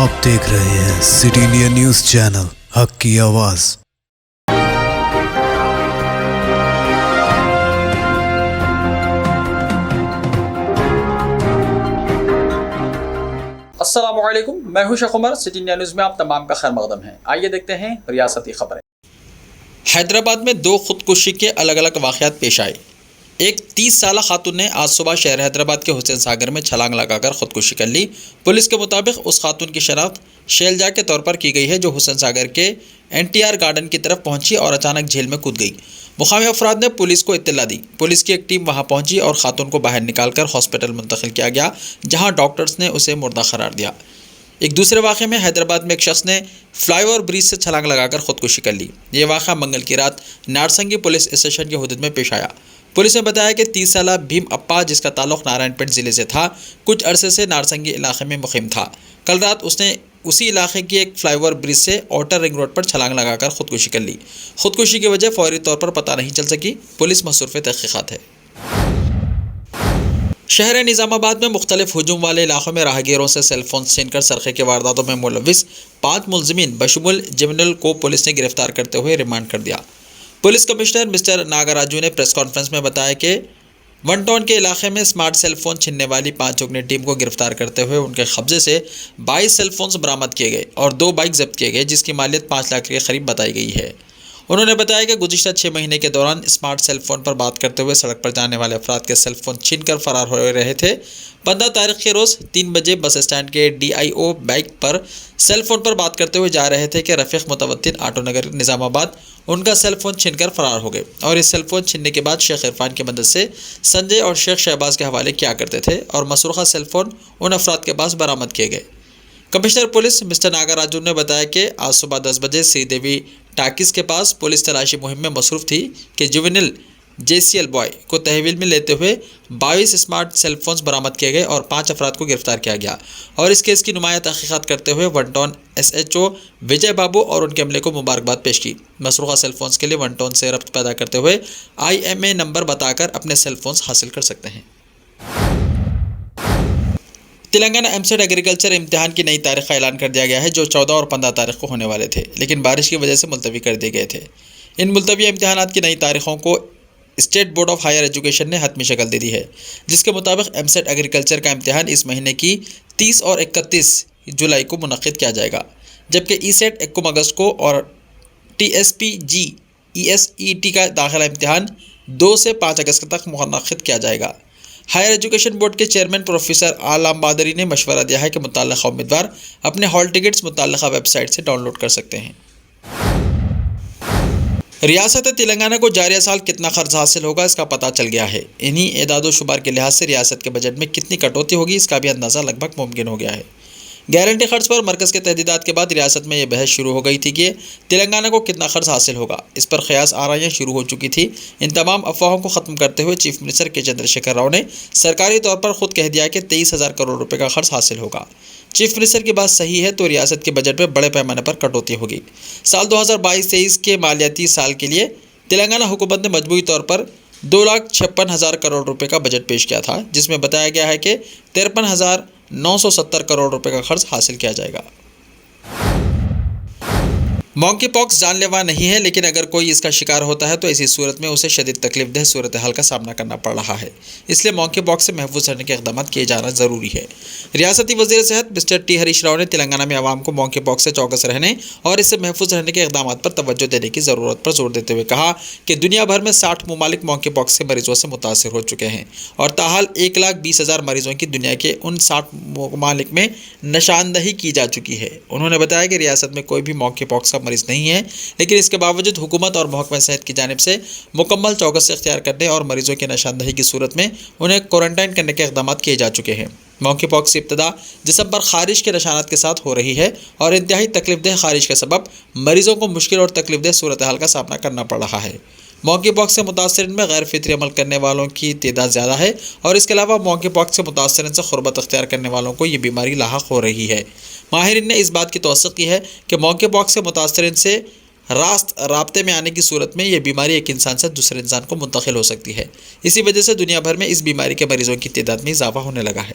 آپ دیکھ رہے ہیں سٹی انڈیا نیوز چینل، حق کی آواز۔ السلام علیکم، میں ہوں شیخ عمر۔ سٹی انڈیا نیوز میں آپ تمام کا خیر مقدم ہے۔ آئیے دیکھتے ہیں ریاستی خبریں۔ حیدرآباد میں 2 خودکشی کے الگ الگ واقعات پیش آئے۔ ایک 30 سالہ خاتون نے آج صبح شہر حیدرآباد کے حسین ساگر میں چھلانگ لگا کر خودکشی کر لی۔ پولیس کے مطابق اس خاتون کی شناخت شیلجا کے طور پر کی گئی ہے، جو حسین ساگر کے NTR گارڈن کی طرف پہنچی اور اچانک جھیل میں کود گئی۔ مقامی افراد نے پولیس کو اطلاع دی۔ پولیس کی ایک ٹیم وہاں پہنچی اور خاتون کو باہر نکال کر ہاسپٹل منتقل کیا گیا، جہاں ڈاکٹرز نے اسے مردہ قرار دیا۔ ایک دوسرے واقعے میں حیدرآباد میں ایک شخص نے فلائی اوور برج سے چھلانگ لگا کر خودکشی کر لی۔ یہ واقعہ منگل کی رات نارسنگی پولیس اسٹیشن کی حدود میں پیش آیا۔ پولیس نے بتایا کہ 30 سالہ بھیم اپا، جس کا تعلق نارائن پیٹ ضلع سے تھا، کچھ عرصے سے نارسنگی علاقے میں مقیم تھا۔ کل رات اس نے اسی علاقے کی ایک فلائی اوور برج سے آؤٹر رنگ روڈ پر چھلانگ لگا کر خودکشی کر لی۔ خودکشی کی وجہ فوری طور پر پتہ نہیں چل سکی۔ پولیس مصروف تحقیقات ہے۔ شہر نظام آباد میں مختلف ہجوم والے علاقوں میں راہگیروں سے سیل فون چھین کر سرقے کی وارداتوں میں ملوث 5 ملزمین بشمول جیونل کو پولیس نے گرفتار کرتے ہوئے ریمانڈ کر دیا۔ پولیس کمشنر مسٹر ناگراجو نے پریس کانفرنس میں بتایا کہ ون ٹاؤن کے علاقے میں اسمارٹ سیل فون چھیننے والی 5 رکنی ٹیم کو گرفتار کرتے ہوئے ان کے قبضے سے 22 سیل فونز برآمد کیے گئے اور 2 بائک ضبط کیے گئے، جس کی مالیت 5 لاکھ کے قریب بتائی گئی ہے۔ انہوں نے بتایا کہ گزشتہ 6 مہینے کے دوران اسمارٹ سیل فون پر بات کرتے ہوئے سڑک پر جانے والے افراد کے سیل فون چھین کر فرار ہو رہے تھے۔ 15 تاریخ کے روز 3 بجے بس اسٹینڈ کے DIO بائک پر سیل فون پر بات کرتے ہوئے جا رہے تھے کہ رفیق متوطن آٹو نگر نظام آباد ان کا سیل فون چھین کر فرار ہو گئے، اور اس سیل فون چھیننے کے بعد شیخ عرفان کی مدد سے سنجے اور شیخ شہباز کے حوالے کیا کرتے تھے، اور مسروقہ سیل فون ان افراد کے پاس برآمد کیے گئے۔ کمشنر پولیس مسٹر ناگراجو نے بتایا کہ آج صبح 10 بجے سری دیوی ٹاکیز کے پاس پولیس تلاشی مہم میں مصروف تھی کہ جوینل JCL بوائے کو تحویل میں لیتے ہوئے 22 اسمارٹ سیل فونز برآمد کیے گئے اور 5 افراد کو گرفتار کیا گیا، اور اس کیس کی نمایاں تحقیقات کرتے ہوئے ون ٹاؤن SHO وجے بابو اور ان کے عملے کو مبارکباد پیش کی۔ مسروقہ سیل فونز کے لیے ون ٹاؤن سے ربط پیدا کرتے ہوئے IMA نمبر بتا کر اپنے سیل فونز حاصل کر سکتے ہیں۔ تلنگانہ MCET ایگریکلچر امتحان کی نئی تاریخ کا اعلان کر دیا گیا ہے، جو 14 اور 15 تاریخ کو ہونے والے تھے، لیکن بارش کی وجہ سے ملتوی کر دیے گئے تھے۔ ان ملتوی امتحانات کی نئی تاریخوں کو state board of higher education نے حتمی شکل دے دی ہے، جس کے مطابق MCET ایگریکلچر کا امتحان اس مہینے کی 30 اور 31 جولائی کو منعقد کیا جائے گا، جبکہ ECET 21 اگست کو اور TSPG ESET کا داخلہ امتحان 2 سے 5 اگست تک منعقد کیا جائے گا۔ ہائر ایجوکیشن بورڈ کے چیئرمین پروفیسر علام بادری نے مشورہ دیا ہے کہ متعلقہ امیدوار اپنے ہال ٹکٹس متعلقہ ویب سائٹ سے ڈاؤن لوڈ کر سکتے ہیں۔ ریاست تلنگانہ کو جاریہ سال کتنا خرچ حاصل ہوگا، اس کا پتہ چل گیا ہے۔ انہی اعداد و شمار کے لحاظ سے ریاست کے بجٹ میں کتنی کٹوتی ہوگی، اس کا بھی اندازہ لگ بھگ ممکن ہو گیا ہے۔ گارنٹی خرچ پر مرکز کے تحدیدات کے بعد ریاست میں یہ بحث شروع ہو گئی تھی کہ تلنگانہ کو کتنا خرچ حاصل ہوگا۔ اس پر قیاس آرائیاں شروع ہو چکی تھی۔ ان تمام افواہوں کو ختم کرتے ہوئے چیف منسٹر کے چندر شیکھر راؤ نے سرکاری طور پر خود کہہ دیا کہ 23,000 کروڑ روپے کا خرچ حاصل ہوگا۔ چیف منسٹر کی بات صحیح ہے تو ریاست کے بجٹ میں بڑے پیمانے پر کٹوتی ہوگی۔ سال 2022-23 کے مالیاتی سال کے لیے تلنگانہ حکومت نے مجموعی طور پر 2,56,000 کروڑ روپے کا بجٹ پیش کیا تھا، جس میں بتایا گیا ہے کہ 53,970 کروڑ روپے کا خرچ حاصل کیا جائے گا۔ مونکی پاکس جان لیوا نہیں ہے، لیکن اگر کوئی اس کا شکار ہوتا ہے تو ایسی صورت میں اسے شدید تکلیف دہ صورتحال کا سامنا کرنا پڑ رہا ہے، اس لیے مونکی پاکس سے محفوظ رہنے کے اقدامات کیے جانا ضروری ہے۔ ریاستی وزیر صحت مسٹر ٹی ہریش راؤ نے تلنگانہ میں عوام کو مونکی پاکس سے چوکس رہنے اور اس سے محفوظ رہنے کے اقدامات پر توجہ دینے کی ضرورت پر زور دیتے ہوئے کہا کہ دنیا بھر میں 60 ممالک مونکی پاکس کے مریضوں سے متاثر ہو چکے ہیں، اور تاحال 1,20,000 مریضوں کی دنیا کے ان 60 ممالک میں نشاندہی کی جا چکی ہے۔ انہوں نے بتایا کہ ریاست میں کوئی بھی مونکی پاکس کا مریض نہیں ہے، لیکن اس کے باوجود حکومت اور محکمہ صحت کی جانب سے مکمل چوکس اختیار کرنے اور مریضوں کی نشاندہی کی صورت میں انہیں کوارنٹائن کرنے کے اقدامات کیے جا چکے ہیں۔ مونکی پاکس کی ابتدا جسم پر خارش کے نشانات کے ساتھ ہو رہی ہے، اور انتہائی تکلیف دہ خارش کے سبب مریضوں کو مشکل اور تکلیف دہ صورتحال کا سامنا کرنا پڑ رہا ہے۔ مونکی پاکس سے متاثرین میں غیر فطری عمل کرنے والوں کی تعداد زیادہ ہے، اور اس کے علاوہ مونکی پاکس سے متاثرین سے قربت اختیار کرنے والوں کو یہ بیماری لاحق ہو رہی ہے۔ ماہرین نے اس بات کی توثیق کی ہے کہ مونکی پاکس سے متاثرین سے راست رابطے میں آنے کی صورت میں یہ بیماری ایک انسان سے دوسرے انسان کو منتقل ہو سکتی ہے۔ اسی وجہ سے دنیا بھر میں اس بیماری کے مریضوں کی تعداد میں اضافہ ہونے لگا ہے۔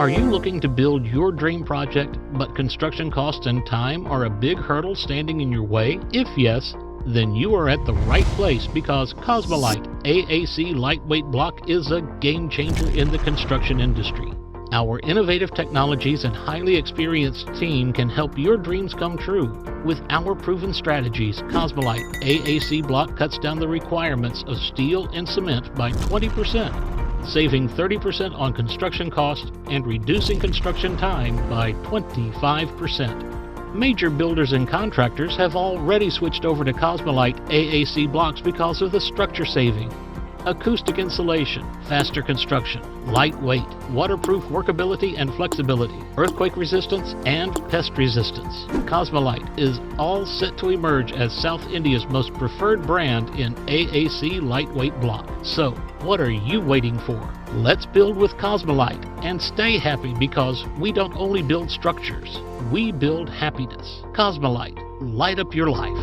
Are you looking to build your dream project, but construction costs and time are a big hurdle standing in your way? If yes, then you are at the right place, because Cosmolite AAC lightweight block is a game changer in the construction industry. Our innovative technologies and highly experienced team can help your dreams come true. With our proven strategies, Cosmolite AAC block cuts down the requirements of steel and cement by 20%. Saving 30% on construction costs and reducing construction time by 25%. Major builders and contractors have already switched over to Cosmolite AAC blocks because of the structure saving, acoustic insulation, faster construction, lightweight, waterproof workability and flexibility, earthquake resistance, and pest resistance. Cosmolite is all set to emerge as South India's most preferred brand in AAC lightweight block. So, what are you waiting for? Let's build with Cosmolite and stay happy, because we don't only build structures, we build happiness. Cosmolite, light up your life.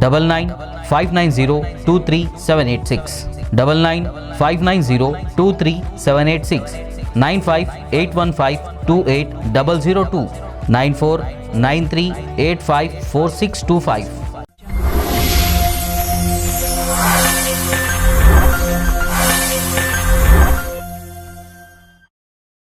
9959023786, 9959023786, 9581528002, 9493854625।